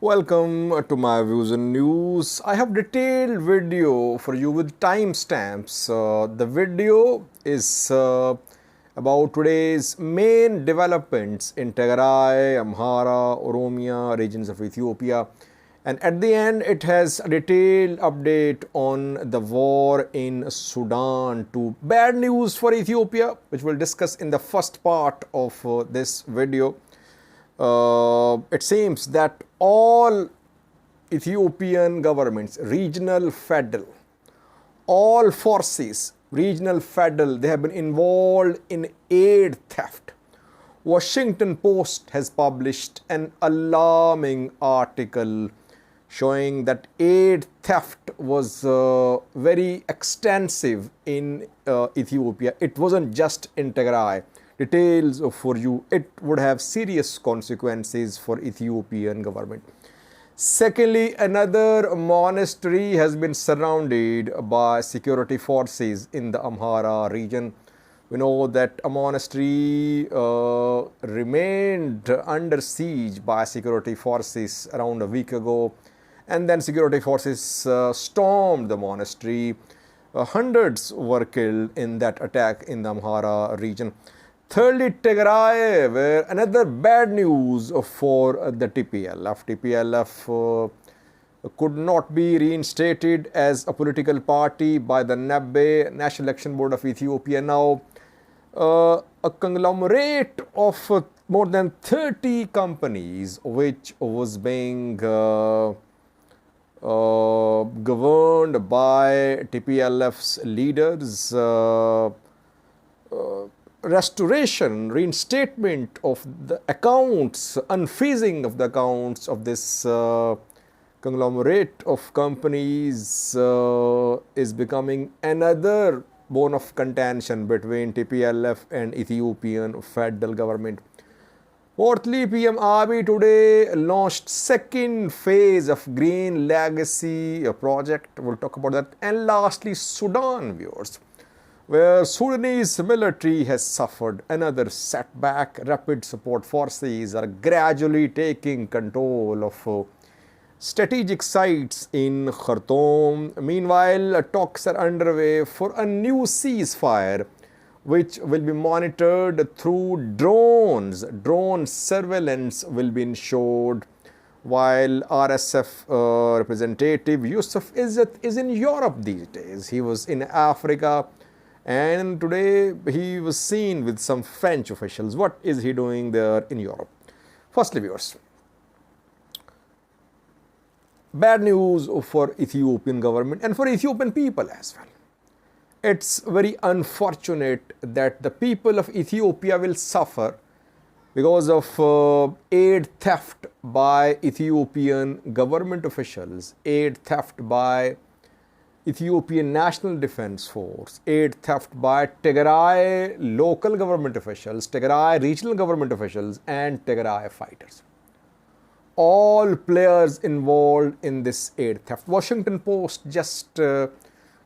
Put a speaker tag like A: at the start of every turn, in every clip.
A: Welcome to my views and news. I have detailed video for you with timestamps. The video is about today's main developments in Tigray, Amhara, Oromia regions of Ethiopia. And at the end, it has a detailed update on the war in Sudan. To bad news for Ethiopia, which we'll discuss in the first part of this video. It seems that all Ethiopian governments, regional, federal, all forces, regional, federal, they have been involved in aid theft. Washington Post has published an alarming article showing that aid theft was very extensive in Ethiopia. It wasn't just in Tigray. Details for you, it would have serious consequences for Ethiopian government. Secondly, another monastery has been surrounded by security forces in the Amhara region. We know that a monastery remained under siege by security forces around a week ago, and then security forces stormed the monastery. Hundreds were killed in that attack in the Amhara region. Thirdly, Tigray, where another bad news for the TPLF. TPLF could not be reinstated as a political party by the NABE, National Election Board of Ethiopia. Now, a conglomerate of more than 30 companies, which was being governed by TPLF's leaders, restoration, reinstatement of the accounts, unfreezing of the accounts of this conglomerate of companies is becoming another bone of contention between TPLF and Ethiopian federal government. Fourthly, PM Abiy today launched second phase of Green Legacy project. We'll talk about that. And lastly, Sudan, viewers, where Sudanese military has suffered another setback. Rapid support forces are gradually taking control of strategic sites in Khartoum. Meanwhile, talks are underway for a new ceasefire, which will be monitored through drones. Drone surveillance will be ensured, while RSF representative Yusuf Izzat is in Europe these days. He was in Africa, and today he was seen with some French officials. What is he doing there in Europe? Firstly, viewers, bad news for Ethiopian government and for Ethiopian people as well. It's very unfortunate that the people of Ethiopia will suffer because of aid theft by Ethiopian government officials, aid theft by Ethiopian National Defense Force, aid theft by Tigray local government officials, Tigray regional government officials, and Tigray fighters. All players involved in this aid theft. Washington Post just a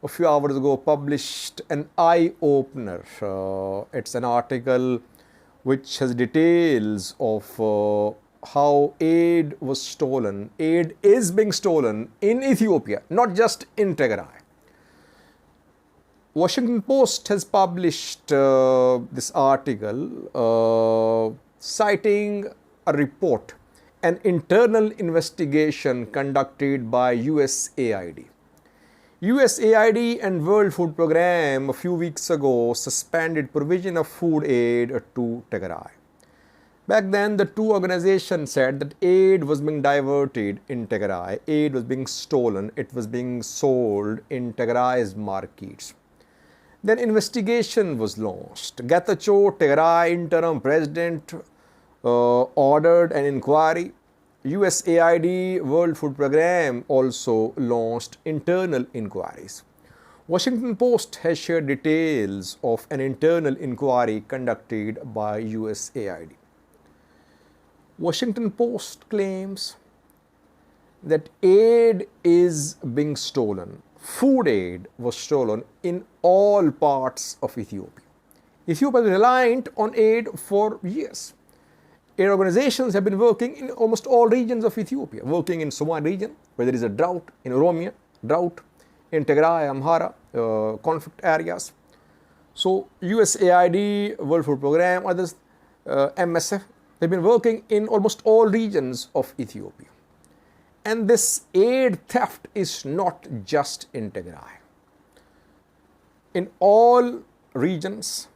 A: few hours ago published an eye-opener. It's an article which has details of how aid was stolen. Aid is being stolen in Ethiopia, not just in Tigray. Washington Post has published this article citing a report, an internal investigation conducted by USAID. USAID and World Food Programme a few weeks ago suspended provision of food aid to Tigray. Back then, the two organizations said that aid was being diverted in Tigray, aid was being stolen, it was being sold in Tigray's markets. Then investigation was launched. Getachew, Tigray interim president, ordered an inquiry. USAID, World Food Programme also launched internal inquiries. Washington Post has shared details of an internal inquiry conducted by USAID. Washington Post claims that aid is being stolen. Food aid was stolen in all parts of Ethiopia. Ethiopia is reliant on aid for years. aid organizations have been working in almost all regions of Ethiopia, working in Somali region, where there is a drought, in Oromia, drought, in Tigray, Amhara, conflict areas. So USAID, World Food Programme, others, MSF, they've been working in almost all regions of Ethiopia. And this aid theft is not just in Tigray. In all regions,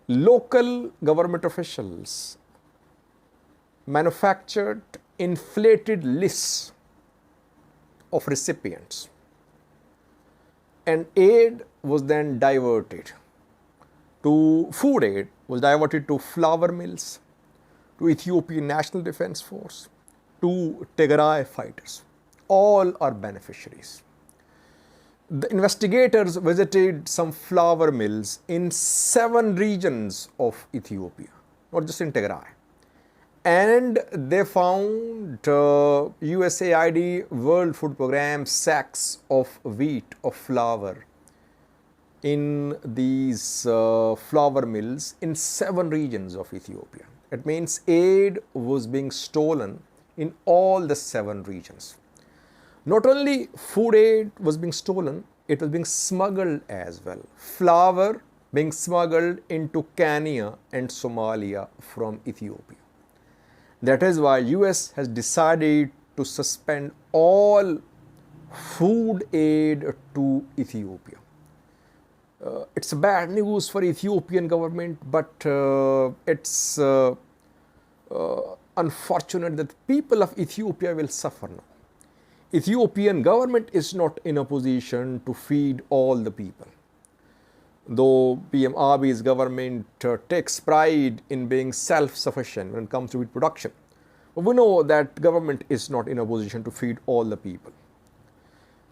A: local government officials manufactured inflated lists of recipients, and aid was then diverted to food aid was diverted to flour mills, to Ethiopian National Defense Force, to Tigray fighters. All are beneficiaries. The investigators visited some flour mills in 7 regions of Ethiopia, not just in Tigray. And they found USAID World Food Programme sacks of wheat, of flour in these flour mills in 7 regions of Ethiopia. It means aid was being stolen in all the 7 regions. Not only food aid was being stolen, it was being smuggled as well. Flour being smuggled into Kenya and Somalia from Ethiopia. That is why US has decided to suspend all food aid to Ethiopia. It's bad news for Ethiopian government, but it's unfortunate that people of Ethiopia will suffer now. Ethiopian government is not in a position to feed all the people. Though PM Abiy's government takes pride in being self-sufficient when it comes to wheat production, but we know that government is not in a position to feed all the people.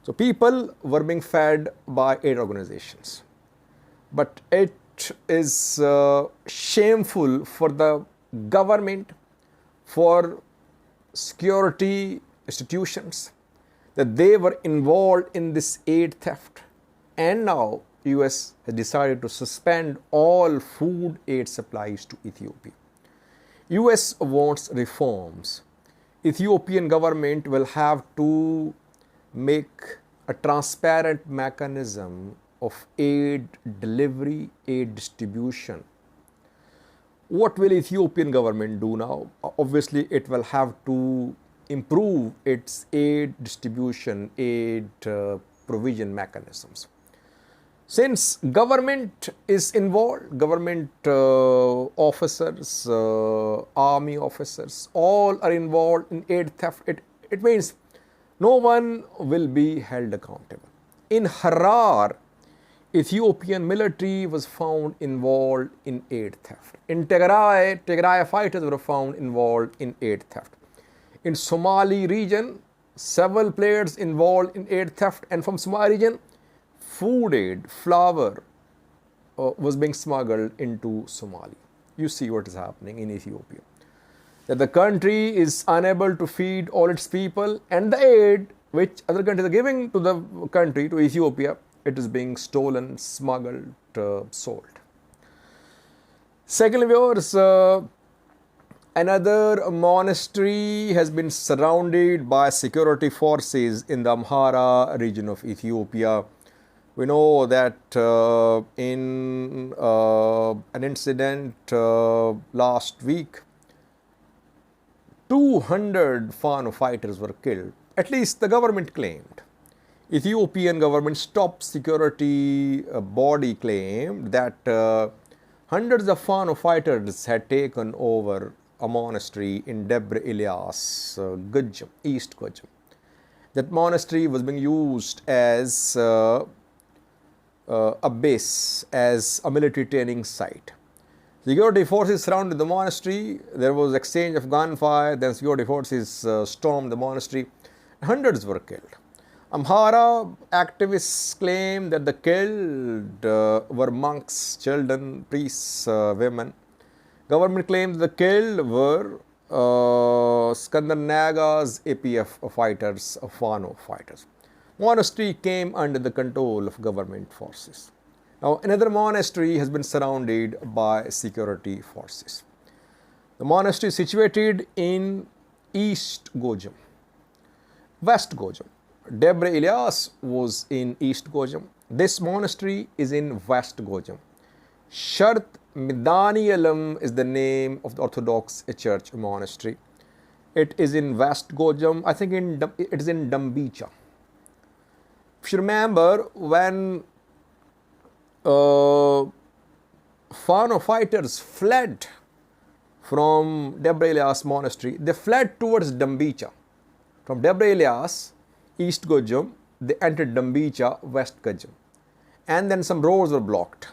A: So people were being fed by aid organizations. But it is shameful for the government, for security institutions, that they were involved in this aid theft. And now US has decided to suspend all food aid supplies to Ethiopia. US wants reforms. Ethiopian government will have to make a transparent mechanism of aid delivery, aid distribution. What will Ethiopian government do now? Obviously, it will have to improve its aid distribution, aid provision mechanisms. Since government is involved, government officers, army officers, all are involved in aid theft, it means no one will be held accountable. In Harar, Ethiopian military was found involved in aid theft. In Tigray fighters were found involved in aid theft. In Somali region, several players involved in aid theft, and from Somali region, food aid, flour was being smuggled into Somalia. You see what is happening in Ethiopia. That the country is unable to feed all its people, and the aid which other countries are giving to the country, to Ethiopia, it is being stolen, smuggled, sold. Secondly, viewers, another monastery has been surrounded by security forces in the Amhara region of Ethiopia. We know that in an incident last week, 200 Fano fighters were killed. At least the government claimed. Ethiopian government top security body claimed that hundreds of Fano fighters had taken over a monastery in Debre Ilyas, Gojjam, East Gojjam. That monastery was being used as a base, as a military training site. Security forces surrounded the monastery. There was exchange of gunfire. Then security forces stormed the monastery. Hundreds were killed. Amhara activists claim that the killed were monks, children, priests, women. Government claims the killed were Skandernaga's APF fighters, Fano fighters. Monastery came under the control of government forces. Now, another monastery has been surrounded by security forces. The monastery is situated in East Gojjam, West Gojjam. Debre Ilyas was in East Gojjam. This monastery is in West Gojjam. Shart Midani Alam is the name of the Orthodox Church monastery. It is in West Gojjam. I think it is in Dambicha. If you remember, when Fano fighters fled from Debre Ilyas monastery, they fled towards Dambicha. From Debre Ilyas, East Gojjam, they entered Dambicha, West Gojjam. And then some roads were blocked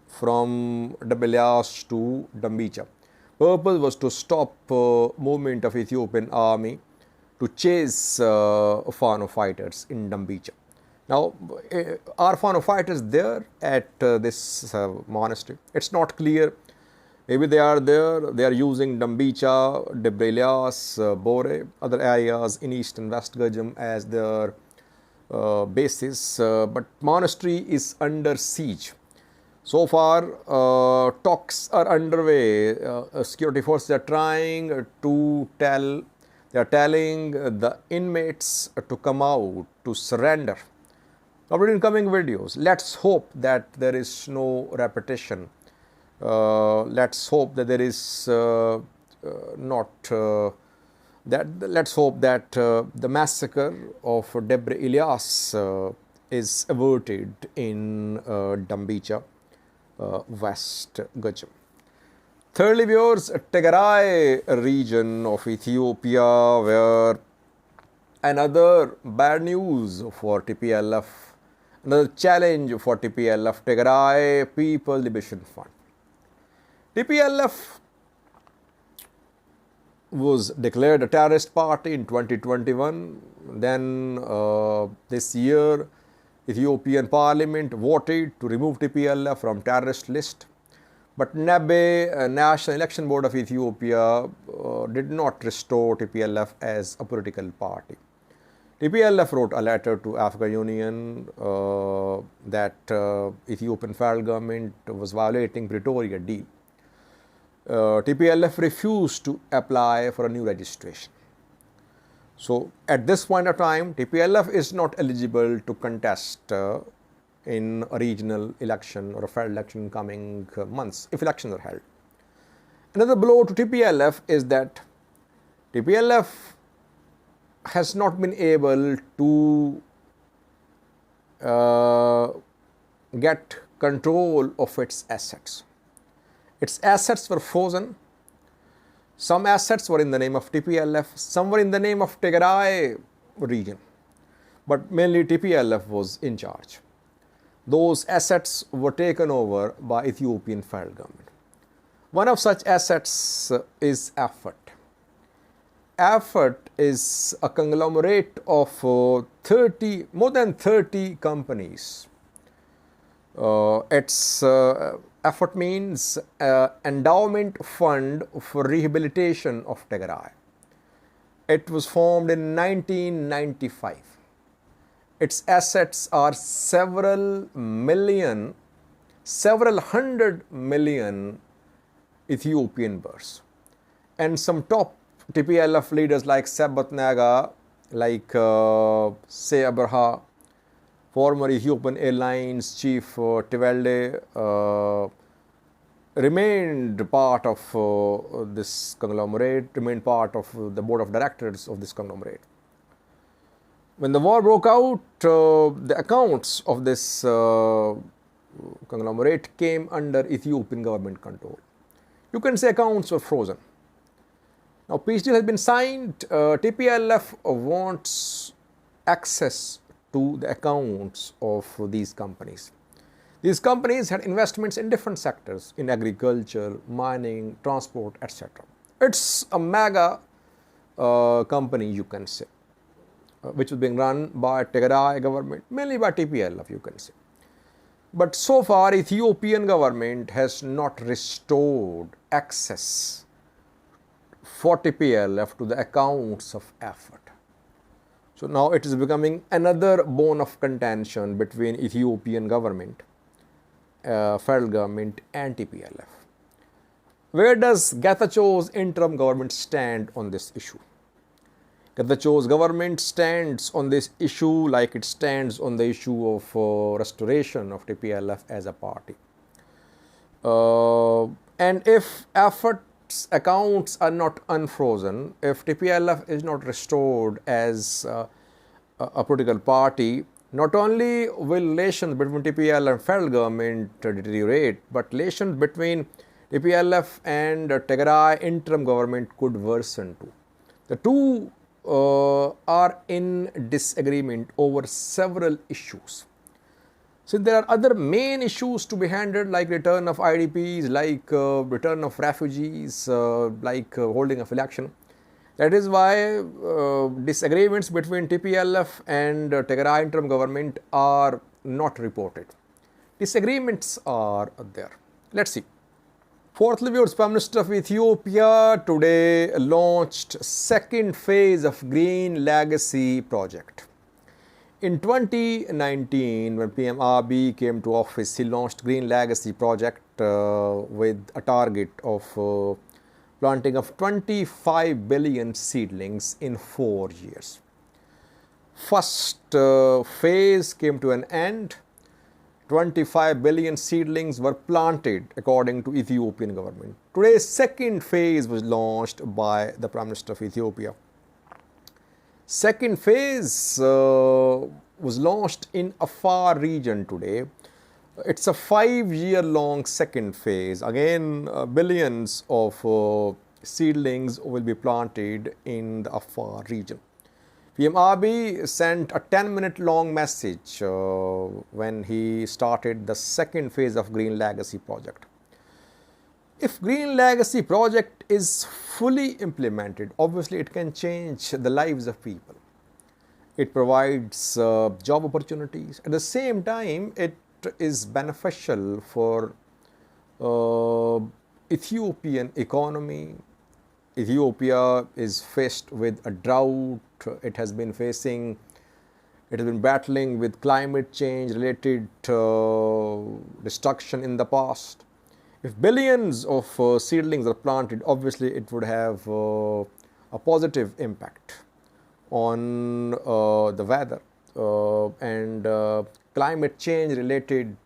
A: from Debre Ilyas to Dambicha. Purpose was to stop movement of Ethiopian army to chase Fano fighters in Dambicha. Now, are Fano fighters there at this monastery? It's not clear. Maybe they are there. They are using Dambicha, Debre Ilyas, Bore, other areas in East and West Gojjam as their bases. But monastery is under siege. So far, talks are underway. Security forces are trying to they are telling the inmates to come out, to surrender. Covered in coming videos. Let's hope that there is no repetition. Let's hope that there is let's hope that the massacre of Debre Ilyas is averted in Dambicha, West Gojjam. Thirdly, viewers, Tigray region of Ethiopia, where another bad news for TPLF, another challenge for TPLF, Tigray People Liberation Fund. TPLF was declared a terrorist party in 2021. Then this year, Ethiopian Parliament voted to remove TPLF from terrorist list. But NEBE, National Election Board of Ethiopia, did not restore TPLF as a political party. TPLF wrote a letter to African Union that Ethiopian federal government was violating Pretoria deal. TPLF refused to apply for a new registration. So at this point of time, TPLF is not eligible to contest in a regional election or a federal election in coming months, if elections are held. Another blow to TPLF is that TPLF has not been able to get control of its assets. Its assets were frozen. Some assets were in the name of TPLF, some were in the name of Tigray region, but mainly TPLF was in charge. Those assets were taken over by Ethiopian federal government. One of such assets is Ahmed. Ahmed is a conglomerate of more than 30 companies. Ahmed means endowment fund for rehabilitation of Tigray. It was formed in 1995. Its assets are several hundred million Ethiopian birrs. And some top TPLF leaders like Sabat Naga, like Say Abraha, former Ethiopian Airlines chief Tewelde, remained part of this conglomerate, remained part of the board of directors of this conglomerate. When the war broke out, the accounts of this conglomerate came under Ethiopian government control. You can say accounts were frozen. Now, peace deal has been signed. TPLF wants access to the accounts of these companies. These companies had investments in different sectors, in agriculture, mining, transport, etc. It's a mega company, you can say, which was being run by Tigray government, mainly by TPLF, you can say. But so far, Ethiopian government has not restored access for TPLF to the accounts of Ahmed. So now it is becoming another bone of contention between Ethiopian government, federal government and TPLF. Where does Getacheau's interim government stand on this issue? Getacheau's government stands on this issue like it stands on the issue of restoration of TPLF as a party. And if efforts accounts are not unfrozen, if TPLF is not restored as a political party, not only will relations between TPLF and federal government deteriorate, but relations between TPLF and Tigray interim government could worsen too. The two are in disagreement over several issues. So there are other main issues to be handled, like return of IDPs, like return of refugees, like holding of election. That is why disagreements between TPLF and Tigray interim government are not reported. Disagreements are there. Let's see. Fourthly, viewers, Prime Minister of Ethiopia today launched second phase of Green Legacy project. In 2019, when PM Abiy came to office, he launched Green Legacy project with a target of planting of 25 billion seedlings in 4 years. First phase came to an end. 25 billion seedlings were planted according to Ethiopian government. Today's second phase was launched by the Prime Minister of Ethiopia. Second phase was launched in Afar region today. It's a 5-year-long second phase. Again, billions of seedlings will be planted in the Afar region. PM Abiy sent a 10-minute long message when he started the second phase of Green Legacy project. If Green Legacy project is fully implemented, obviously it can change the lives of people. It provides job opportunities. At the same time, it is beneficial for Ethiopian economy. Ethiopia is faced with a drought. It has been battling with climate change related destruction in the past. If billions of seedlings are planted, obviously it would have a positive impact on the weather and climate change related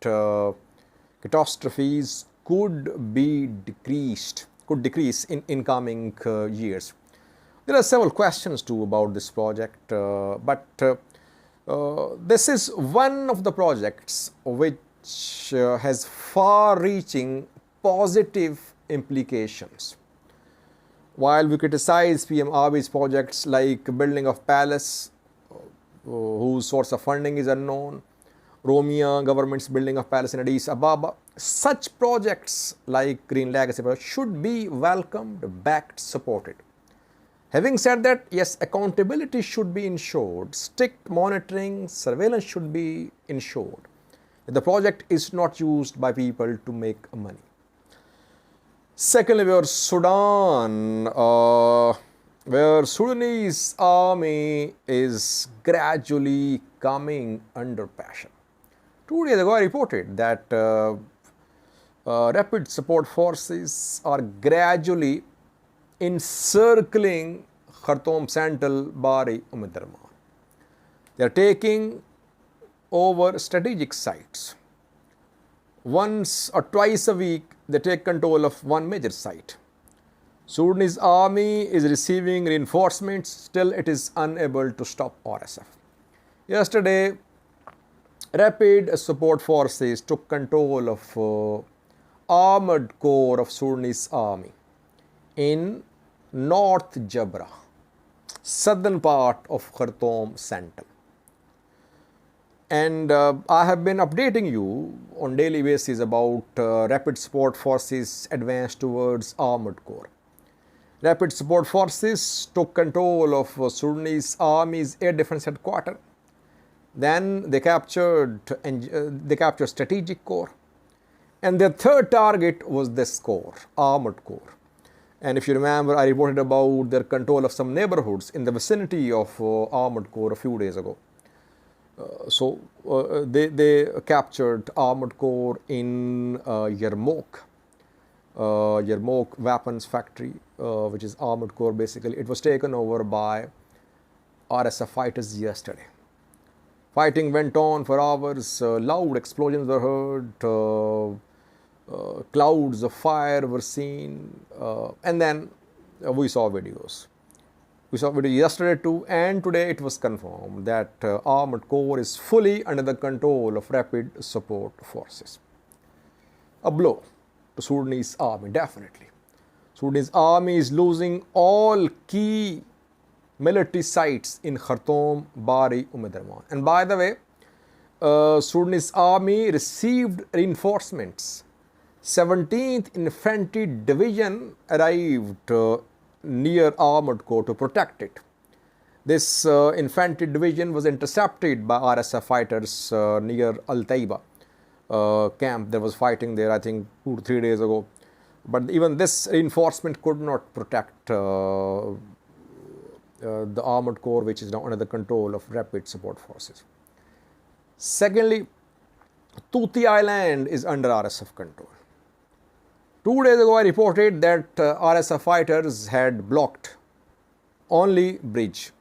A: catastrophes could decrease in coming years. There are several questions too about this project, but this is one of the projects which has far-reaching positive implications. While we criticize PM Abiy's projects like building of palace, whose source of funding is unknown, Romania government's building of palace in Addis Ababa, such projects like Green Legacy project should be welcomed, backed, supported. Having said that, yes, accountability should be ensured, strict monitoring, surveillance should be ensured. The project is not used by people to make money. Secondly, we are Sudan, where Sudanese army is gradually coming under pressure. 2 days ago, I reported that rapid support forces are gradually encircling Khartoum Central, Bari, Umdurman. They are taking over strategic sites. Once or twice a week, they take control of one major site. Sudanese army is receiving reinforcements, still it is unable to stop RSF. Yesterday, rapid support forces took control of armored corps of Sudanese army in North Jabra, southern part of Khartoum Central. And I have been updating you on daily basis about rapid support forces advance towards armored corps. Rapid support forces took control of Sudanese army's air defense headquarters. Then they captured strategic corps. And their third target was this corps, armored corps. And if you remember, I reported about their control of some neighborhoods in the vicinity of armored corps a few days ago. So they captured armored corps in Yarmouk. Yarmouk weapons factory, which is armored core basically. It was taken over by RSF fighters yesterday. Fighting went on for hours, loud explosions were heard, clouds of fire were seen, and then we saw videos. We saw video yesterday too, and today it was confirmed that armored core is fully under the control of rapid support forces. A blow to Sudanese army, definitely. Sudanese army is losing all key military sites in Khartoum, Bari, Umedurman. And by the way, Sudanese army received reinforcements. 17th Infantry Division arrived near armored core to protect it. This infantry division was intercepted by RSF fighters near Al Taiba camp. There was fighting there, I think, 2 to 3 days ago. But even this reinforcement could not protect the armored core, which is now under the control of rapid support forces. Secondly, Tuti Island is under RSF control. 2 days ago, I reported that RSF fighters had blocked only bridge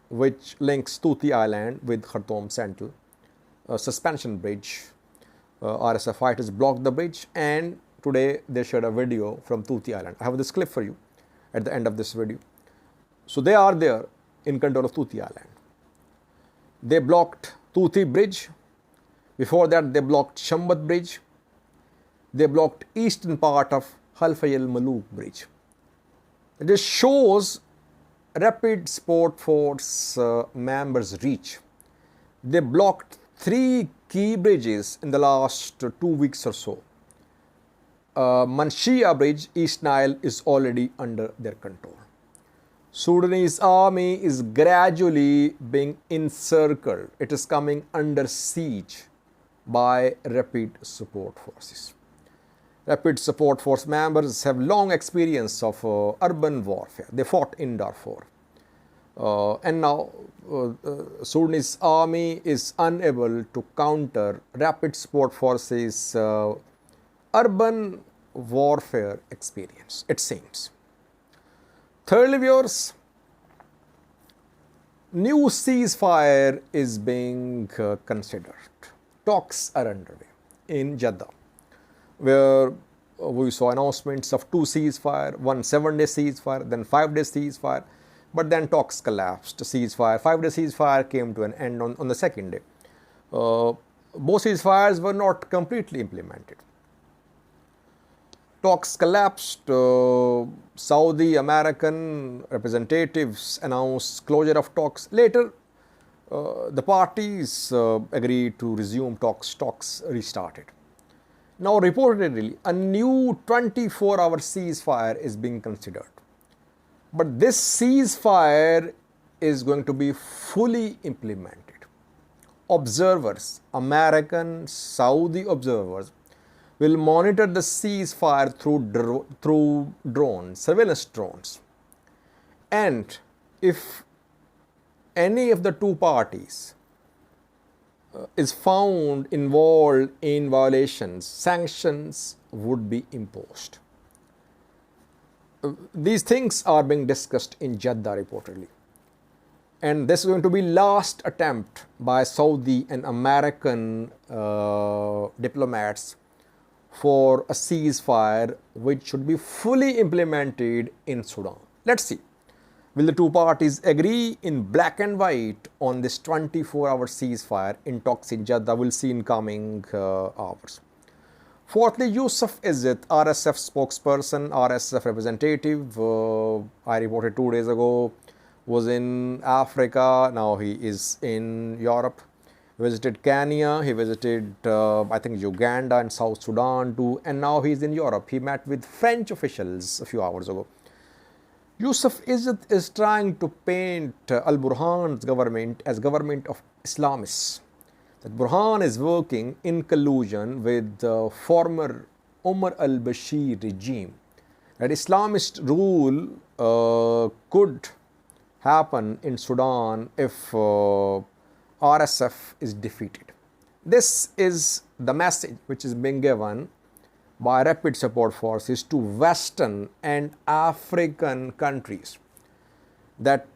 A: which links Tuti Island with Khartoum Central, a suspension bridge. RSF fighters blocked the bridge, and today they shared a video from Tuti Island. I have this clip for you at the end of this video. So they are there in control of Tuti Island. They blocked Tuti Bridge. Before that, they blocked Shambat Bridge. They blocked eastern part of Halfayal Maluk Bridge. This shows rapid support force members' reach. They blocked 3 key bridges in the last 2 weeks or so. Manshia Bridge, East Nile, is already under their control. Sudanese army is gradually being encircled. It is coming under siege by rapid support forces. Rapid support force members have long experience of urban warfare. They fought in Darfur. And now Sudanese army is unable to counter rapid support forces' urban warfare experience, it seems. Thirdly, viewers, new ceasefire is being considered. Talks are underway in Jeddah, where we saw announcements of 2 ceasefire, one 7-day ceasefire, then 5-day ceasefire, but then talks collapsed. Ceasefire, 5-day ceasefire came to an end on the 2nd day. Both ceasefires were not completely implemented. Talks collapsed. Saudi American representatives announced closure of talks. Later, the parties agreed to resume talks. Talks restarted. Now, reportedly, a new 24-hour ceasefire is being considered. But this ceasefire is going to be fully implemented. Observers, American, Saudi observers, will monitor the ceasefire through drones, surveillance drones. And if any of the 2 parties is found involved in violations, sanctions would be imposed. These things are being discussed in Jeddah reportedly. And this is going to be last attempt by Saudi and American diplomats for a ceasefire which should be fully implemented in Sudan. Let's see. Will the 2 parties agree in black and white on this 24-hour ceasefire in talks in Jeddah? We'll see in coming hours. Fourthly, Yusuf Izzat, RSF spokesperson, RSF representative, I reported 2 days ago, was in Africa. Now he is in Europe. He visited Kenya, he visited, I think, Uganda and South Sudan too, and now he is in Europe. He met with French officials a few hours ago. Yusuf Izzat is trying to paint Al-Burhan's government as government of Islamists. That Burhan is working in collusion with the former Omar al-Bashir regime. That Islamist rule could happen in Sudan if RSF is defeated. This is the message which is being given by rapid support forces to Western and African countries. That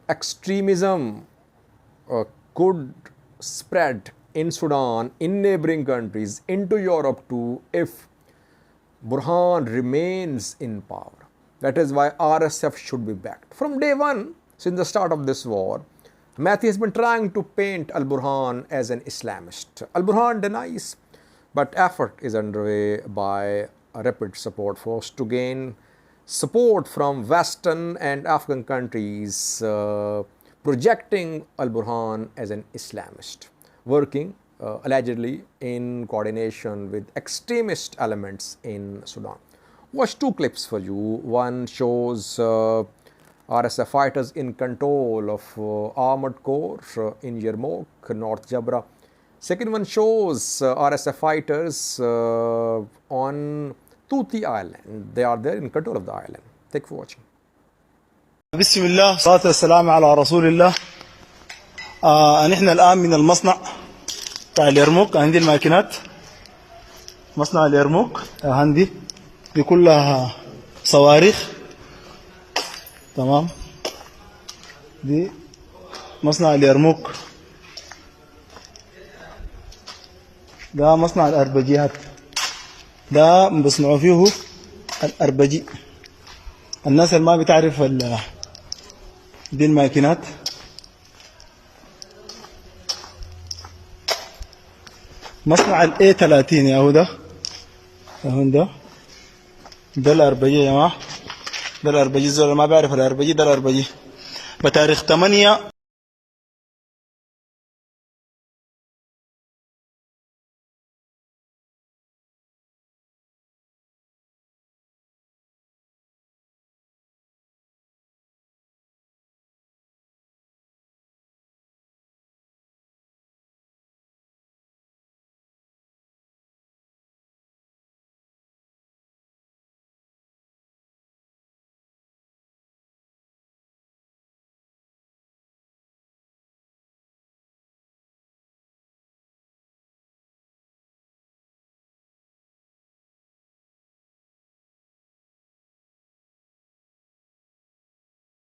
A: extremism could spread in Sudan, in neighboring countries, into Europe too, if Burhan remains in power. That is why RSF should be backed. From day one, since the start of this war, Mathi has been trying to paint Al-Burhan as an Islamist. Al-Burhan denies, but effort is underway by a rapid support force to gain support from Western and African countries, projecting Al-Burhan as an Islamist, working allegedly in coordination with extremist elements in Sudan. Watch two clips for you. One shows RSF fighters in control of armored corps in Yarmouk, North Jabra. Second one shows RSF fighters on Tuti Island. They are there in control of the island. Thank you for watching.
B: بسم الله والصلاة والسلام على رسول الله. نحن الآن من المصنع بتاع اليرموك. عندي الماكينات مصنع اليرموك. عندي دي كلها صواريخ. تمام. دي مصنع اليرموك. ده مصنع الأربجيات. ده بصنعوا فيه الأربجي. الناس اللي ما بتعرف دي الماكينات. مصنع الاي 30 يا هو ده. ده الأربجي يا جماعة. ده الأربجي. زول ما بيعرف الأربجي ده الأربجي بتاريخ 8